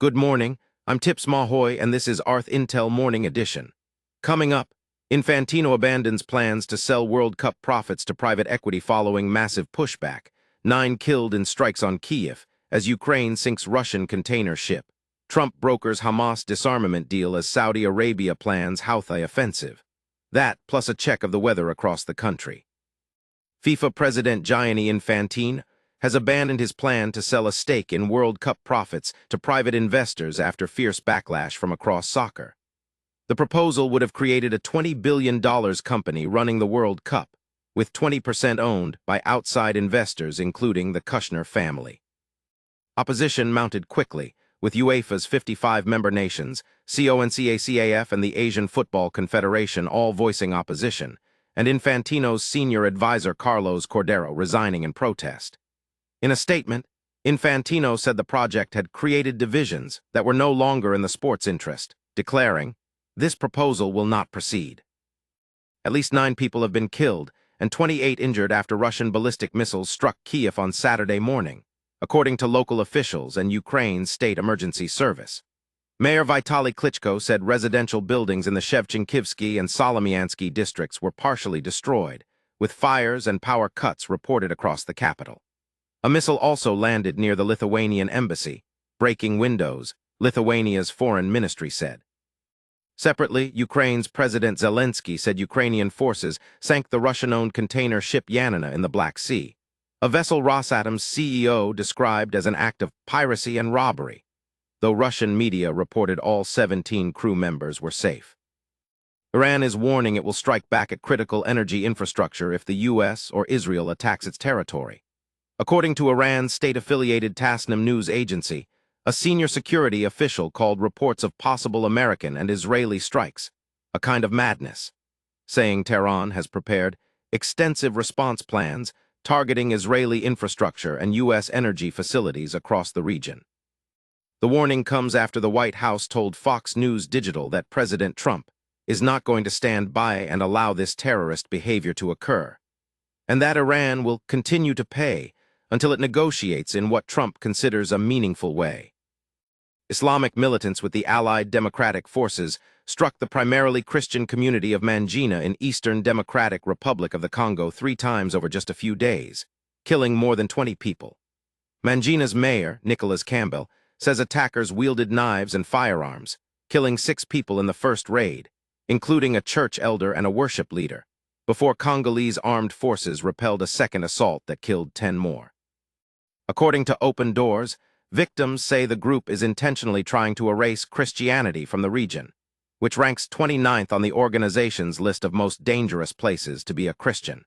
Good morning, I'm Tips Mahoy and this is ArthIntel Morning Edition. Coming up, Infantino abandons plans to sell World Cup profits to private equity following massive pushback. 9 killed in strikes on Kyiv as Ukraine sinks Russian container ship. Trump brokers Hamas disarmament deal as Saudi Arabia plans Houthi offensive. That, plus a check of the weather across the country. FIFA President Gianni Infantino has abandoned his plan to sell a stake in World Cup profits to private investors after fierce backlash from across soccer. The proposal would have created a $20 billion company running the World Cup, with 20% owned by outside investors including the Kushner family. Opposition mounted quickly, with UEFA's 55 member nations, CONCACAF and the Asian Football Confederation all voicing opposition, and Infantino's senior advisor Carlos Cordero resigning in protest. In a statement, Infantino said the project had created divisions that were no longer in the sport's interest, declaring, "This proposal will not proceed." At least 9 people have been killed and 28 injured after Russian ballistic missiles struck Kyiv on Saturday morning, according to local officials and Ukraine's state emergency service. Mayor Vitaly Klitschko said residential buildings in the Shevchenkivsky and Solomyansky districts were partially destroyed, with fires and power cuts reported across the capital. A missile also landed near the Lithuanian embassy, breaking windows, Lithuania's foreign ministry said. Separately, Ukraine's President Zelensky said Ukrainian forces sank the Russian-owned container ship Yanina in the Black Sea, a vessel Rosatom's CEO described as an act of piracy and robbery, though Russian media reported all 17 crew members were safe. Iran is warning it will strike back at critical energy infrastructure if the U.S. or Israel attacks its territory. According to Iran's state-affiliated Tasnim news agency, a senior security official called reports of possible American and Israeli strikes a kind of madness, saying Tehran has prepared extensive response plans targeting Israeli infrastructure and U.S. energy facilities across the region. The warning comes after the White House told Fox News Digital that President Trump is not going to stand by and allow this terrorist behavior to occur, and that Iran will continue to pay until it negotiates in what Trump considers a meaningful way. Islamic militants with the Allied Democratic Forces struck the primarily Christian community of Mangina in Eastern Democratic Republic of the Congo 3 times over just a few days, killing more than 20 people. Mangina's mayor, Nicholas Campbell, says attackers wielded knives and firearms, killing 6 people in the first raid, including a church elder and a worship leader, before Congolese armed forces repelled a second assault that killed 10 more. According to Open Doors, victims say the group is intentionally trying to erase Christianity from the region, which ranks 29th on the organization's list of most dangerous places to be a Christian.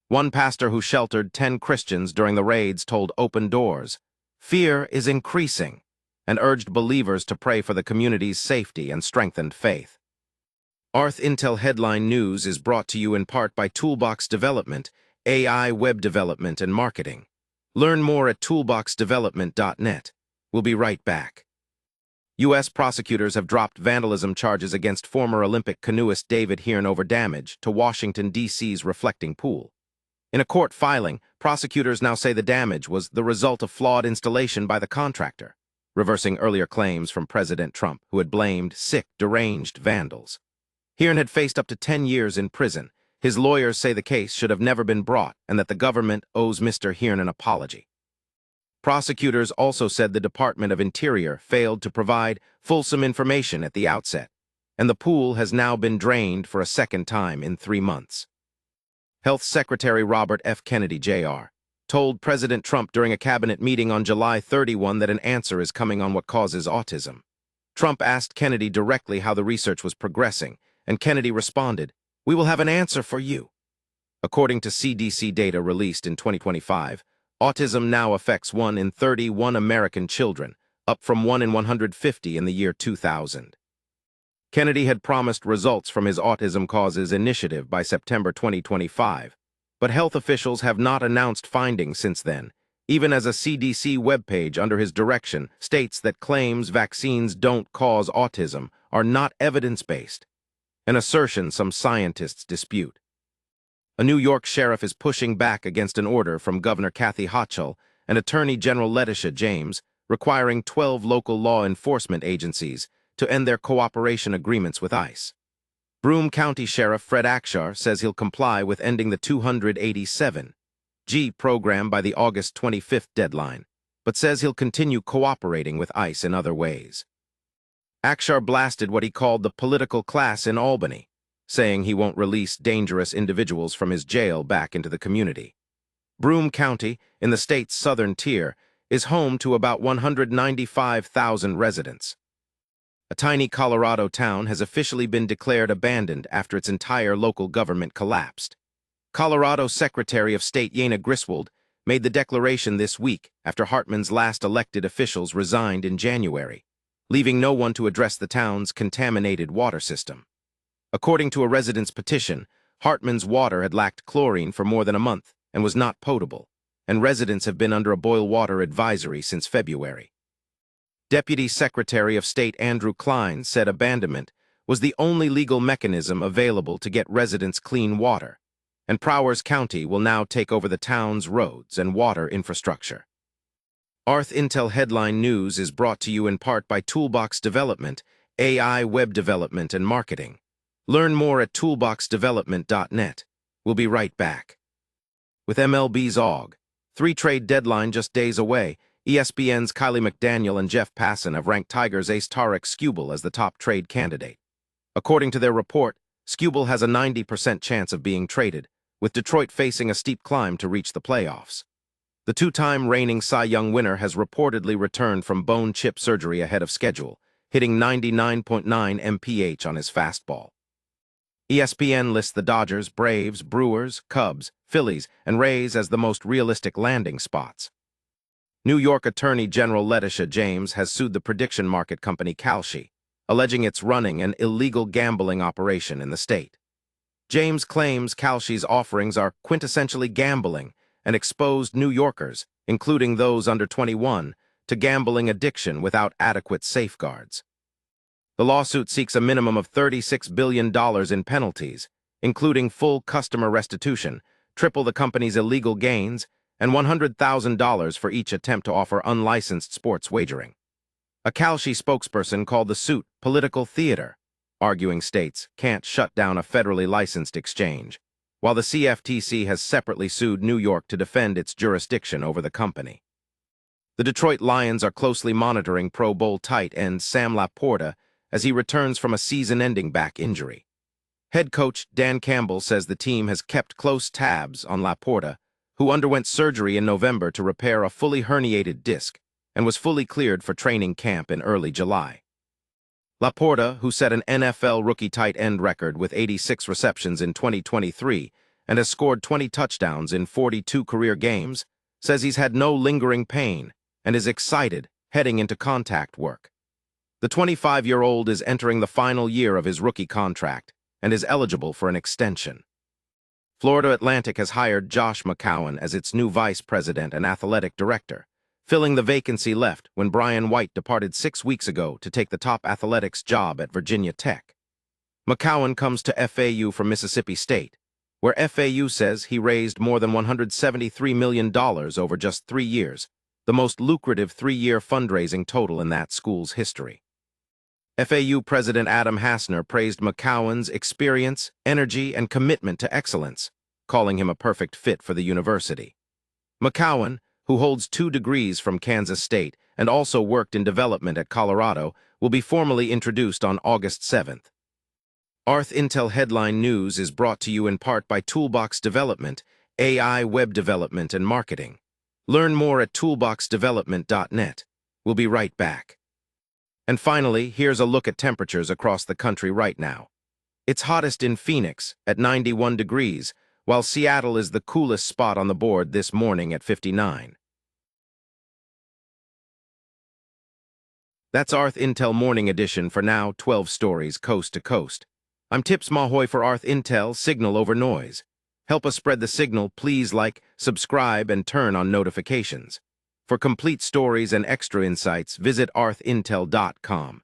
One pastor who sheltered 10 Christians during the raids told Open Doors, "Fear is increasing," and urged believers to pray for the community's safety and strengthened faith. ArthIntel Headline News is brought to you in part by Toolbox Development, AI web development and marketing. Learn more at toolboxdevelopment.net. We'll be right back. U.S. prosecutors have dropped vandalism charges against former Olympic canoeist David Hearn over damage to Washington, D.C.'s reflecting pool. In a court filing, prosecutors now say the damage was the result of flawed installation by the contractor, reversing earlier claims from President Trump, who had blamed sick, deranged vandals. Hearn had faced up to 10 years in prison. His lawyers say the case should have never been brought and that the government owes Mr. Hearn an apology. Prosecutors also said the Department of Interior failed to provide fulsome information at the outset, and the pool has now been drained for a second time in 3 months. Health Secretary Robert F. Kennedy, Jr., told President Trump during a cabinet meeting on July 31 that an answer is coming on what causes autism. Trump asked Kennedy directly how the research was progressing, and Kennedy responded, "We will have an answer for you." According to CDC data released in 2025, autism now affects 1 in 31 American children, up from 1 in 150 in the year 2000. Kennedy had promised results from his Autism Causes initiative by September 2025, but health officials have not announced findings since then, even as a CDC webpage under his direction states that claims vaccines don't cause autism are not evidence-based, an assertion some scientists dispute. A New York sheriff is pushing back against an order from Governor Kathy Hochul and Attorney General Letitia James requiring 12 local law enforcement agencies to end their cooperation agreements with ICE. Broome County Sheriff Fred Akshar says he'll comply with ending the 287G program by the August 25th deadline, but says he'll continue cooperating with ICE in other ways. Akshar blasted what he called the political class in Albany, saying he won't release dangerous individuals from his jail back into the community. Broome County, in the state's southern tier, is home to about 195,000 residents. A tiny Colorado town has officially been declared abandoned after its entire local government collapsed. Colorado Secretary of State Yana Griswold made the declaration this week after Hartman's last elected officials resigned in January, leaving no one to address the town's contaminated water system. According to a resident's petition, Hartman's water had lacked chlorine for more than a month and was not potable, and residents have been under a boil water advisory since February. Deputy Secretary of State Andrew Klein said abandonment was the only legal mechanism available to get residents clean water, and Prowers County will now take over the town's roads and water infrastructure. ArthIntel Headline News is brought to you in part by Toolbox Development, AI web development and marketing. Learn more at toolboxdevelopment.net. We'll be right back. With MLB's AUG, 3-trade deadline just days away, ESPN's Kylie McDaniel and Jeff Passan have ranked Tigers ace Tarek Skubal as the top trade candidate. According to their report, Skubal has a 90% chance of being traded, with Detroit facing a steep climb to reach the playoffs. The two-time reigning Cy Young winner has reportedly returned from bone chip surgery ahead of schedule, hitting 99.9 mph on his fastball. ESPN lists the Dodgers, Braves, Brewers, Cubs, Phillies, and Rays as the most realistic landing spots. New York Attorney General Letitia James has sued the prediction market company Kalshi, alleging it's running an illegal gambling operation in the state. James claims Kalshi's offerings are quintessentially gambling and exposed New Yorkers, including those under 21, to gambling addiction without adequate safeguards. The lawsuit seeks a minimum of $36 billion in penalties, including full customer restitution, triple the company's illegal gains, and $100,000 for each attempt to offer unlicensed sports wagering. A Kalshi spokesperson called the suit political theater, arguing states can't shut down a federally licensed exchange, while the CFTC has separately sued New York to defend its jurisdiction over the company. The Detroit Lions are closely monitoring Pro Bowl tight end Sam Laporta as he returns from a season-ending back injury. Head coach Dan Campbell says the team has kept close tabs on Laporta, who underwent surgery in November to repair a fully herniated disc and was fully cleared for training camp in early July. Laporta, who set an NFL rookie tight end record with 86 receptions in 2023 and has scored 20 touchdowns in 42 career games, says he's had no lingering pain and is excited heading into contact work. The 25-year-old is entering the final year of his rookie contract and is eligible for an extension. Florida Atlantic has hired Josh McCown as its new vice president and athletic director, filling the vacancy left when Brian White departed 6 weeks ago to take the top athletics job at Virginia Tech. McCown comes to FAU from Mississippi State, where FAU says he raised more than $173 million over just 3 years, the most lucrative 3-year fundraising total in that school's history. FAU President Adam Hassner praised McCown's experience, energy, and commitment to excellence, calling him a perfect fit for the university. McCown, who holds 2 degrees from Kansas State and also worked in development at Colorado, will be formally introduced on August 7th. ArthIntel Headline News is brought to you in part by Toolbox Development, AI web development and marketing. Learn more at toolboxdevelopment.net. We'll be right back. And finally, here's a look at temperatures across the country right now. It's hottest in Phoenix at 91 degrees, while Seattle is the coolest spot on the board this morning at 59. That's ArthIntel Morning Edition for now, 12 stories coast to coast. I'm Tips Mahoy for ArthIntel, Signal over Noise. Help us spread the signal, please like, subscribe, and turn on notifications. For complete stories and extra insights, visit arthintel.com.